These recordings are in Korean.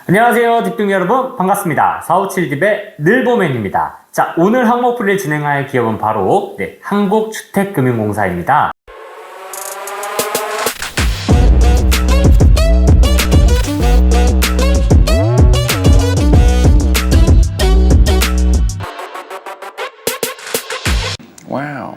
안녕하세요, 딥등 여러분. 반갑습니다. 457딥의 늘보맨입니다. 자, 오늘 항목풀이를 진행할 기업은 바로 한국주택금융공사입니다. 와우.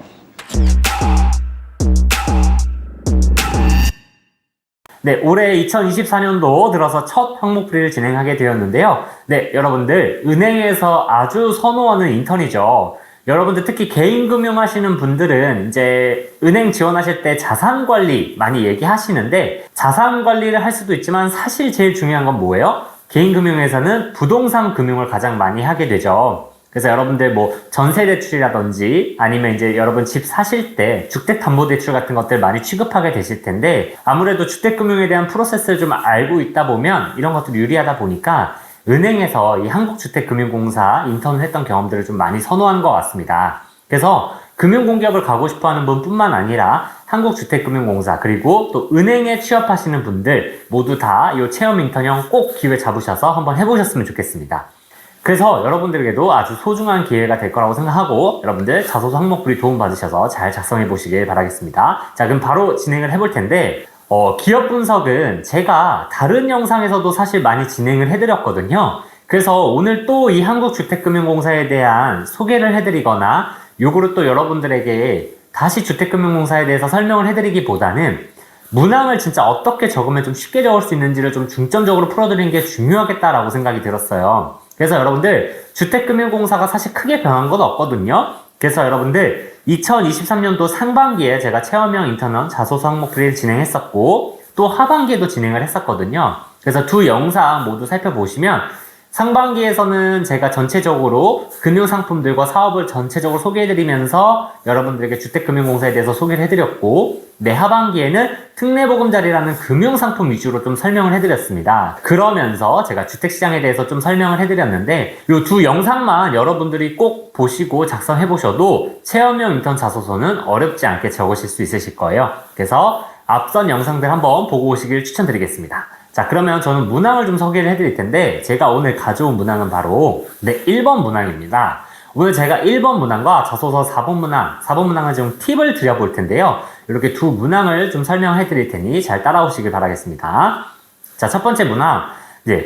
네, 올해 2024년도 들어서 첫 항목풀이를 진행하게 되었는데요. 네, 여러분들, 은행에서 아주 선호하는 인턴이죠. 여러분들 특히 개인금융 하시는 분들은 이제 은행 지원하실 때 자산관리 많이 얘기하시는데, 자산관리를 할 수도 있지만 사실 제일 중요한 건 뭐예요? 개인금융에서는 부동산 금융을 가장 많이 하게 되죠. 그래서 여러분들 뭐 전세대출이라든지 아니면 이제 여러분 집 사실 때 주택담보대출 같은 것들 많이 취급하게 되실 텐데, 아무래도 주택금융에 대한 프로세스를 좀 알고 있다 보면 이런 것들이 유리하다 보니까 은행에서 이 한국주택금융공사 인턴을 했던 경험들을 좀 많이 선호한 것 같습니다. 그래서 금융공기업을 가고 싶어하는 분뿐만 아니라 한국주택금융공사 그리고 또 은행에 취업하시는 분들 모두 다 이 체험 인턴형 꼭 기회 잡으셔서 한번 해보셨으면 좋겠습니다. 그래서 여러분들에게도 아주 소중한 기회가 될 거라고 생각하고 여러분들 자소서 항목풀이 도움 받으셔서 잘 작성해 보시길 바라겠습니다. 자, 그럼 바로 진행을 해볼 텐데 기업 분석은 제가 다른 영상에서도 사실 많이 진행을 해드렸거든요. 그래서 오늘 또 이 한국주택금융공사에 대한 소개를 해드리거나 요거를 또 여러분들에게 다시 주택금융공사에 대해서 설명을 해드리기보다는 문항을 진짜 어떻게 적으면 좀 쉽게 적을 수 있는지를 좀 중점적으로 풀어드리는 게 중요하겠다라고 생각이 들었어요. 그래서 여러분들 주택금융공사가 사실 크게 변한 건 없거든요. 그래서 여러분들 2023년도 상반기에 제가 체험형 인턴원 자소서 항목풀이를 진행했었고 또 하반기에도 진행을 했었거든요. 그래서 두 영상 모두 살펴보시면 상반기에서는 제가 전체적으로 금융상품들과 사업을 전체적으로 소개해드리면서 여러분들에게 주택금융공사에 대해서 소개를 해드렸고, 하반기에는 특례보금자리라는 금융상품 위주로 좀 설명을 해드렸습니다. 그러면서 제가 주택시장에 대해서 좀 설명을 해드렸는데 이 두 영상만 여러분들이 꼭 보시고 작성해보셔도 체험형 인턴 자소서는 어렵지 않게 적으실 수 있으실 거예요. 그래서 앞선 영상들 한번 보고 오시길 추천드리겠습니다. 자, 그러면 저는 문항을 좀 소개를 해드릴 텐데 제가 오늘 가져온 문항은 바로 1번 문항입니다. 오늘 제가 1번 문항과 자소서 4번 문항은 좀 팁을 드려볼 텐데요. 이렇게 두 문항을 좀 설명해 드릴 테니 잘 따라오시길 바라겠습니다. 자, 첫 번째 문항,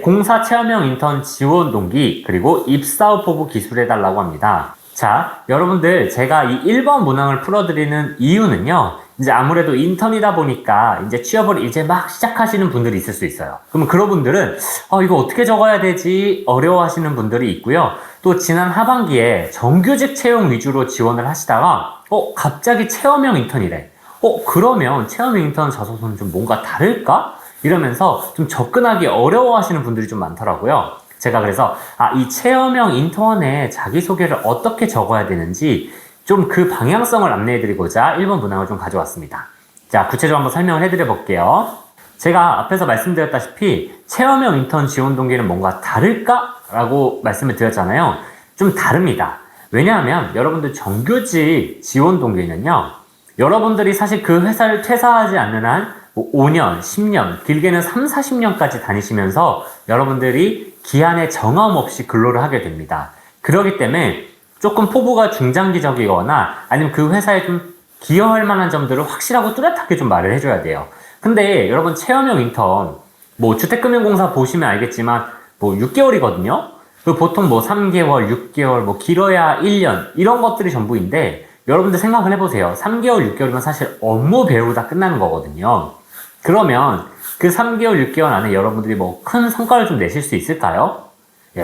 공사 체험형 인턴 지원 동기 그리고 입사 후 포부 기술해달라고 합니다. 자, 여러분들 제가 이 1번 문항을 풀어드리는 이유는요, 이제 아무래도 인턴이다 보니까 이제 취업을 이제 막 시작하시는 분들이 있을 수 있어요. 그러면 그런 분들은 이거 어떻게 적어야 되지? 어려워하시는 분들이 있고요. 또 지난 하반기에 정규직 채용 위주로 지원을 하시다가 갑자기 체험형 인턴이래. 그러면 체험형 인턴 자소서는 좀 뭔가 다를까? 이러면서 좀 접근하기 어려워하시는 분들이 좀 많더라고요. 제가 그래서 이 체험형 인턴의 자기소개를 어떻게 적어야 되는지 좀 그 방향성을 안내해드리고자 1번 문항을 좀 가져왔습니다. 자, 구체적으로 한번 설명을 해드려 볼게요. 제가 앞에서 말씀드렸다시피 체험형 인턴 지원 동기는 뭔가 다를까? 라고 말씀을 드렸잖아요. 좀 다릅니다. 왜냐하면 여러분들 정규직 지원 동기는요, 여러분들이 사실 그 회사를 퇴사하지 않는 한 5년, 10년, 길게는 3, 40년까지 다니시면서 여러분들이 기한의 정함 없이 근로를 하게 됩니다. 그렇기 때문에 조금 포부가 중장기적이거나 아니면 그 회사에 좀 기여할 만한 점들을 확실하고 뚜렷하게 좀 말을 해줘야 돼요. 근데 여러분 체험형 인턴, 주택금융공사 보시면 알겠지만 6개월이거든요? 보통 3개월, 6개월, 길어야 1년 이런 것들이 전부인데 여러분들 생각을 해보세요. 3개월, 6개월이면 사실 업무 배우다 끝나는 거거든요. 그러면 그 3개월, 6개월 안에 여러분들이 큰 성과를 좀 내실 수 있을까요?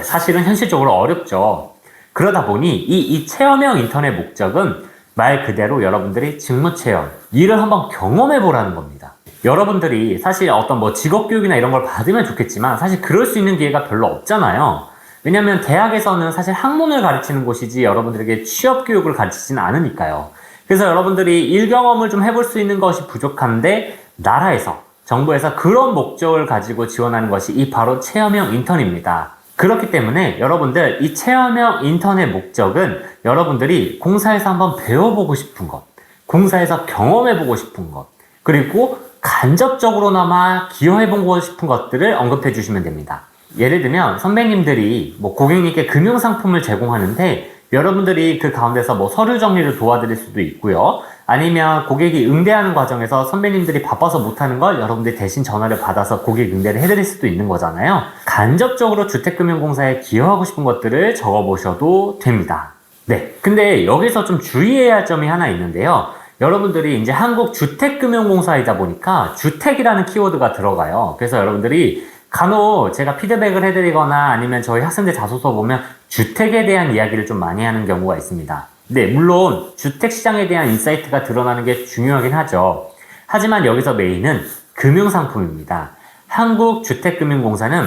사실은 현실적으로 어렵죠. 그러다 보니 이 체험형 인턴의 목적은 말 그대로 여러분들이 직무체험, 일을 한번 경험해 보라는 겁니다. 여러분들이 사실 어떤 직업교육이나 이런 걸 받으면 좋겠지만 사실 그럴 수 있는 기회가 별로 없잖아요. 왜냐면 대학에서는 사실 학문을 가르치는 곳이지 여러분들에게 취업교육을 가르치지는 않으니까요. 그래서 여러분들이 일 경험을 좀 해볼 수 있는 것이 부족한데 나라에서, 정부에서 그런 목적을 가지고 지원하는 것이 이 바로 체험형 인턴입니다. 그렇기 때문에 여러분들 이 체험형 인턴의 목적은 여러분들이 공사에서 한번 배워보고 싶은 것, 공사에서 경험해보고 싶은 것, 그리고 간접적으로나마 기여해보고 싶은 것들을 언급해 주시면 됩니다. 예를 들면 선배님들이 뭐 고객님께 금융상품을 제공하는데 여러분들이 그 가운데서 뭐 서류 정리를 도와드릴 수도 있고요. 아니면 고객이 응대하는 과정에서 선배님들이 바빠서 못하는 걸 여러분들이 대신 전화를 받아서 고객 응대를 해드릴 수도 있는 거잖아요. 간접적으로 주택금융공사에 기여하고 싶은 것들을 적어보셔도 됩니다. 네. 근데 여기서 좀 주의해야 할 점이 하나 있는데요. 여러분들이 이제 한국주택금융공사이다 보니까 주택이라는 키워드가 들어가요. 그래서 여러분들이 간혹 제가 피드백을 해드리거나 아니면 저희 학생들 자소서 보면 주택에 대한 이야기를 좀 많이 하는 경우가 있습니다. 네, 물론 주택시장에 대한 인사이트가 드러나는 게 중요하긴 하죠. 하지만 여기서 메인은 금융상품입니다. 한국주택금융공사는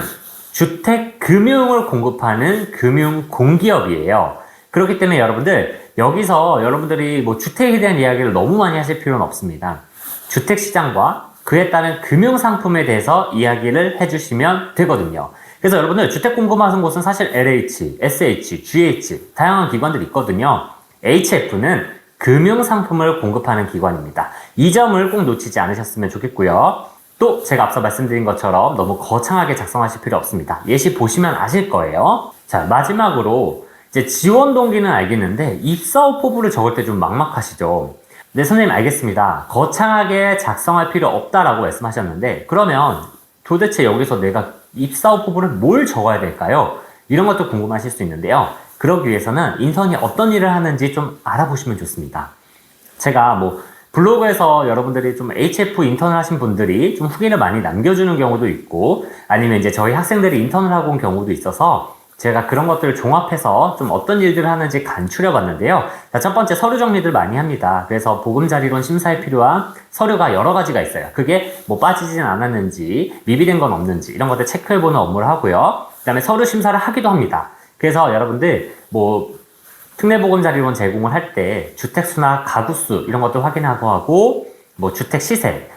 주택금융을 공급하는 금융공기업이에요. 그렇기 때문에 여러분들 여기서 여러분들이 뭐 주택에 대한 이야기를 너무 많이 하실 필요는 없습니다. 주택시장과 그에 따른 금융상품에 대해서 이야기를 해주시면 되거든요. 그래서 여러분들 주택 공급하는 곳은 사실 LH, SH, GH 다양한 기관들이 있거든요. HF는 금융상품을 공급하는 기관입니다. 이 점을 꼭 놓치지 않으셨으면 좋겠고요. 또 제가 앞서 말씀드린 것처럼 너무 거창하게 작성하실 필요 없습니다. 예시 보시면 아실 거예요. 자, 마지막으로 이제 지원 동기는 알겠는데 입사 후 포부를 적을 때 좀 막막하시죠. 네, 선생님 알겠습니다. 거창하게 작성할 필요 없다라고 말씀하셨는데 그러면 도대체 여기서 내가 입사 후 포부를 뭘 적어야 될까요? 이런 것도 궁금하실 수 있는데요. 그러기 위해서는 인턴이 어떤 일을 하는지 좀 알아보시면 좋습니다. 제가 뭐 블로그에서 여러분들이 좀 HF 인턴을 하신 분들이 좀 후기를 많이 남겨주는 경우도 있고 아니면 이제 저희 학생들이 인턴을 하고 온 경우도 있어서 제가 그런 것들을 종합해서 좀 어떤 일들을 하는지 간추려 봤는데요. 자, 첫 번째 서류 정리들 많이 합니다. 그래서 보금자리론 심사에 필요한 서류가 여러 가지가 있어요. 그게 뭐 빠지진 않았는지, 미비된 건 없는지 이런 것들 체크해보는 업무를 하고요. 그 다음에 서류 심사를 하기도 합니다. 그래서 여러분들 뭐 특례보금자리론 제공을 할 때 주택수나 가구수 이런 것도 확인하고 하고 뭐 주택시세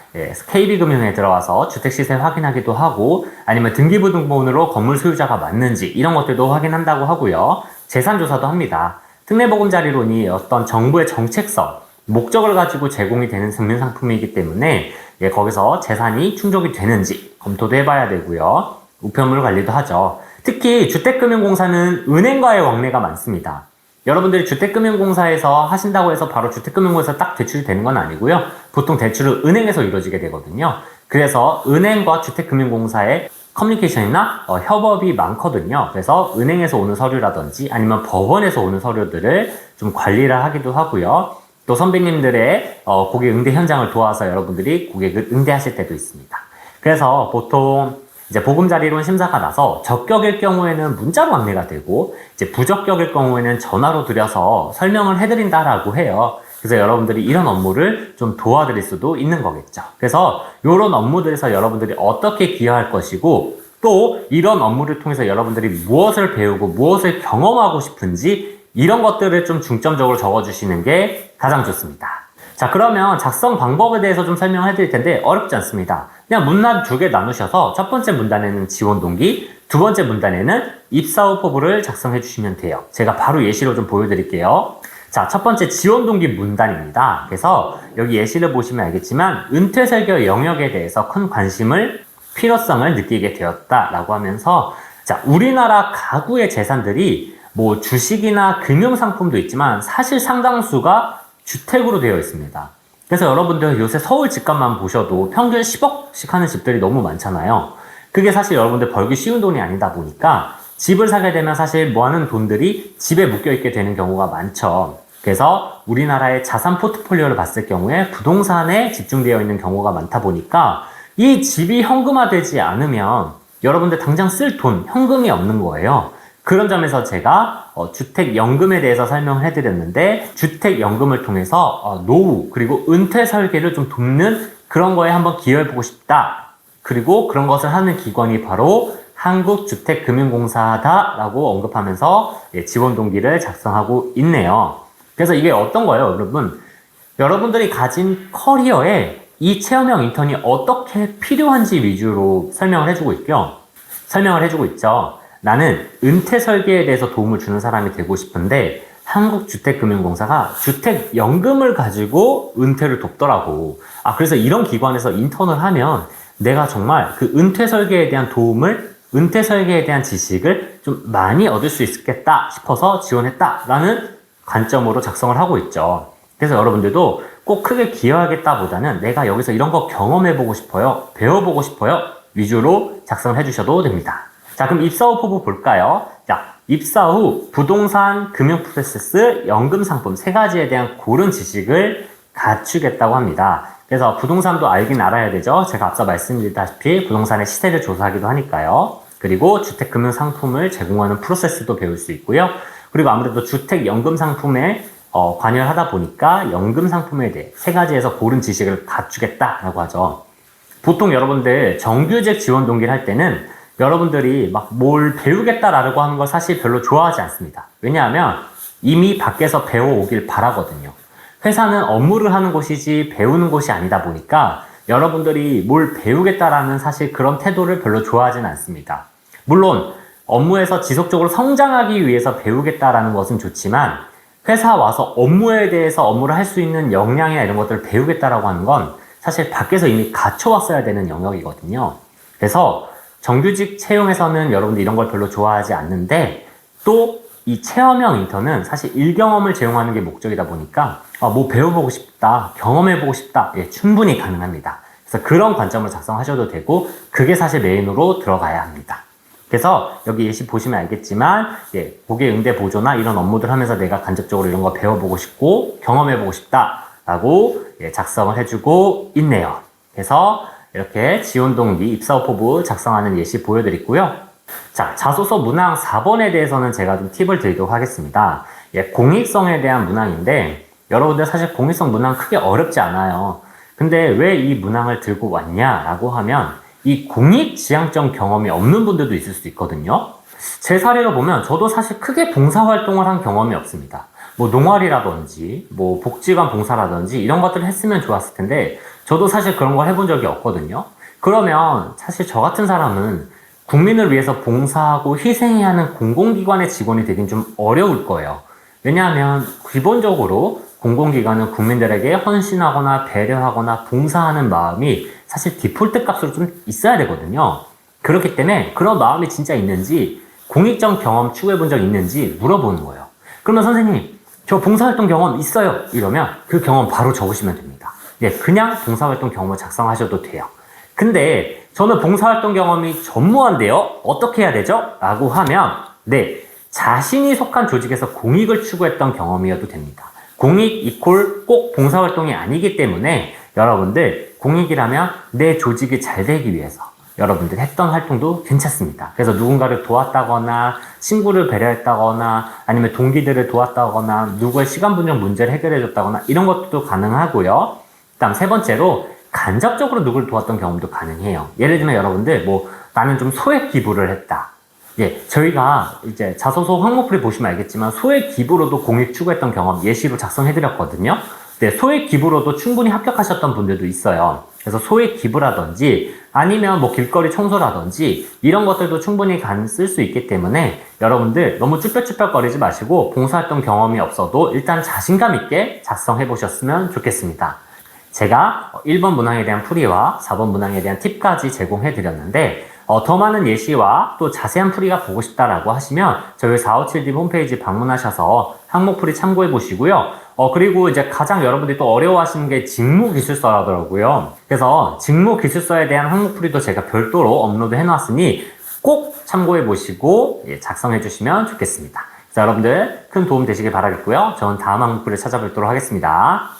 KB금융에 들어가서 주택시세 확인하기도 하고 아니면 등기부등본으로 건물 소유자가 맞는지 이런 것들도 확인한다고 하고요. 재산조사도 합니다. 특례보금자리론이 어떤 정부의 정책성, 목적을 가지고 제공이 되는 금융상품이기 때문에 거기서 재산이 충족이 되는지 검토도 해봐야 되고요. 우편물 관리도 하죠. 특히 주택금융공사는 은행과의 왕래가 많습니다. 여러분들이 주택금융공사에서 하신다고 해서 바로 주택금융공사에서 딱 대출이 되는 건 아니고요. 보통 대출은 은행에서 이루어지게 되거든요. 그래서 은행과 주택금융공사의 커뮤니케이션이나 협업이 많거든요. 그래서 은행에서 오는 서류라든지 아니면 법원에서 오는 서류들을 좀 관리를 하기도 하고요. 또 선배님들의 고객 응대 현장을 도와서 여러분들이 고객을 응대하실 때도 있습니다. 그래서 보통 이제 보금자리론 심사가 나서 적격일 경우에는 문자로 안내가 되고 이제 부적격일 경우에는 전화로 드려서 설명을 해드린다라고 해요. 그래서 여러분들이 이런 업무를 좀 도와드릴 수도 있는 거겠죠. 그래서 이런 업무들에서 여러분들이 어떻게 기여할 것이고 또 이런 업무를 통해서 여러분들이 무엇을 배우고 무엇을 경험하고 싶은지 이런 것들을 좀 중점적으로 적어주시는 게 가장 좋습니다. 자, 그러면 작성 방법에 대해서 좀 설명해 드릴 텐데 어렵지 않습니다. 그냥 문단 2개 나누셔서 첫 번째 문단에는 지원 동기, 두 번째 문단에는 입사 후 포부를 작성해 주시면 돼요. 제가 바로 예시로 좀 보여드릴게요. 자, 첫 번째 지원 동기 문단입니다. 그래서 여기 예시를 보시면 알겠지만 은퇴 설계 영역에 대해서 큰 관심을 필요성을 느끼게 되었다라고 하면서 자, 우리나라 가구의 재산들이 뭐 주식이나 금융상품도 있지만 사실 상당수가 주택으로 되어 있습니다. 그래서 여러분들 요새 서울 집값만 보셔도 평균 10억씩 하는 집들이 너무 많잖아요. 그게 사실 여러분들 벌기 쉬운 돈이 아니다 보니까 집을 사게 되면 사실 모아놓은 돈들이 집에 묶여있게 되는 경우가 많죠. 그래서 우리나라의 자산 포트폴리오를 봤을 경우에 부동산에 집중되어 있는 경우가 많다 보니까 이 집이 현금화되지 않으면 여러분들 당장 쓸 돈, 현금이 없는 거예요. 그런 점에서 제가 주택연금에 대해서 설명을 해드렸는데 주택연금을 통해서 노후 그리고 은퇴 설계를 좀 돕는 그런 거에 한번 기여해보고 싶다. 그리고 그런 것을 하는 기관이 바로 한국주택금융공사다라고 언급하면서 지원 동기를 작성하고 있네요. 그래서 이게 어떤 거예요, 여러분? 여러분들이 가진 커리어에 이 체험형 인턴이 어떻게 필요한지 위주로 설명을 해주고 있죠. 나는 은퇴 설계에 대해서 도움을 주는 사람이 되고 싶은데 한국주택금융공사가 주택연금을 가지고 은퇴를 돕더라고. 그래서 이런 기관에서 인턴을 하면 내가 정말 그 은퇴 설계에 대한 도움을 은퇴 설계에 대한 지식을 좀 많이 얻을 수 있겠다 싶어서 지원했다라는 관점으로 작성을 하고 있죠. 그래서 여러분들도 꼭 크게 기여하겠다보다는 내가 여기서 이런 거 경험해보고 싶어요, 배워보고 싶어요 위주로 작성을 해주셔도 됩니다. 자, 그럼 입사 후 포부 볼까요? 자, 입사 후 부동산, 금융 프로세스, 연금 상품 세 가지에 대한 고른 지식을 갖추겠다고 합니다. 그래서 부동산도 알긴 알아야 되죠. 제가 앞서 말씀드렸다시피 부동산의 시세를 조사하기도 하니까요. 그리고 주택금융 상품을 제공하는 프로세스도 배울 수 있고요. 그리고 아무래도 주택 연금 상품에 관여를 하다 보니까 연금 상품에 대해 세 가지에서 고른 지식을 갖추겠다라고 하죠. 보통 여러분들 정규직 지원 동기를 할 때는 여러분들이 막 뭘 배우겠다라고 하는 걸 사실 별로 좋아하지 않습니다. 왜냐하면 이미 밖에서 배워오길 바라거든요. 회사는 업무를 하는 곳이지 배우는 곳이 아니다 보니까 여러분들이 뭘 배우겠다라는 사실 그런 태도를 별로 좋아하진 않습니다. 물론 업무에서 지속적으로 성장하기 위해서 배우겠다라는 것은 좋지만 회사 와서 업무에 대해서 업무를 할 수 있는 역량이나 이런 것들을 배우겠다라고 하는 건 사실 밖에서 이미 갖춰왔어야 되는 영역이거든요. 그래서 정규직 채용에서는 여러분들 이런 걸 별로 좋아하지 않는데 또 이 체험형 인턴은 사실 일경험을 제공하는 게 목적이다 보니까 뭐 배워보고 싶다, 경험해보고 싶다, 예, 충분히 가능합니다. 그래서 그런 관점으로 작성하셔도 되고 그게 사실 메인으로 들어가야 합니다. 그래서 여기 예시 보시면 알겠지만 예, 고객 응대 보조나 이런 업무들 하면서 내가 간접적으로 이런 거 배워보고 싶고 경험해보고 싶다라고 예, 작성을 해주고 있네요. 그래서 이렇게 지원 동기 입사 후 포부 작성하는 예시 보여드리고요. 자, 자소서 문항 4번에 대해서는 제가 좀 팁을 드리도록 하겠습니다. 예, 공익성에 대한 문항인데 여러분들 사실 공익성 문항 크게 어렵지 않아요. 근데 왜 이 문항을 들고 왔냐라고 하면 이 공익지향적 경험이 없는 분들도 있을 수 있거든요. 제 사례로 보면 저도 사실 크게 봉사활동을 한 경험이 없습니다. 뭐 농활이라든지 뭐 복지관 봉사라든지 이런 것들을 했으면 좋았을 텐데 저도 사실 그런 걸 해본 적이 없거든요. 그러면 사실 저 같은 사람은 국민을 위해서 봉사하고 희생해야 하는 공공기관의 직원이 되긴 좀 어려울 거예요. 왜냐하면 기본적으로 공공기관은 국민들에게 헌신하거나 배려하거나 봉사하는 마음이 사실 디폴트 값으로 좀 있어야 되거든요. 그렇기 때문에 그런 마음이 진짜 있는지 공익적 경험 추구해 본 적 있는지 물어보는 거예요. 그러면 선생님 저 봉사활동 경험 있어요 이러면 그 경험 바로 적으시면 됩니다. 예, 그냥 봉사활동 경험을 작성하셔도 돼요. 근데 저는 봉사활동 경험이 전무한데요? 어떻게 해야 되죠? 라고 하면 네, 자신이 속한 조직에서 공익을 추구했던 경험이어도 됩니다. 공익 이퀄 꼭 봉사활동이 아니기 때문에 여러분들 공익이라면 내 조직이 잘 되기 위해서 여러분들 했던 활동도 괜찮습니다. 그래서 누군가를 도왔다거나 친구를 배려했다거나 아니면 동기들을 도왔다거나 누구의 시간 분정 문제를 해결해 줬다거나 이런 것도 가능하고요. 그다음 세 번째로 간접적으로 누구를 도왔던 경험도 가능해요. 예를 들면 여러분들 나는 좀 소액 기부를 했다. 예, 저희가 이제 자소서 항목풀이 보시면 알겠지만 소액 기부로도 공익 추구했던 경험 예시로 작성해드렸거든요. 네, 소액 기부로도 충분히 합격하셨던 분들도 있어요. 그래서 소액 기부라든지 아니면 길거리 청소라든지 이런 것들도 충분히 쓸 수 있기 때문에 여러분들 너무 쭈뼛쭈뼛거리지 마시고 봉사활동 경험이 없어도 일단 자신감 있게 작성해 보셨으면 좋겠습니다. 제가 1번 문항에 대한 풀이와 4번 문항에 대한 팁까지 제공해 드렸는데 더 많은 예시와 또 자세한 풀이가 보고 싶다라고 하시면 저희 457D 홈페이지 방문하셔서 항목 풀이 참고해 보시고요. 그리고 이제 가장 여러분들이 또 어려워하시는 게 직무기술서라더라고요. 그래서 직무기술서에 대한 항목 풀이도 제가 별도로 업로드 해놨으니 꼭 참고해 보시고 작성해 주시면 좋겠습니다. 자, 여러분들 큰 도움 되시길 바라겠고요. 저는 다음 항목 풀이를 찾아뵙도록 하겠습니다.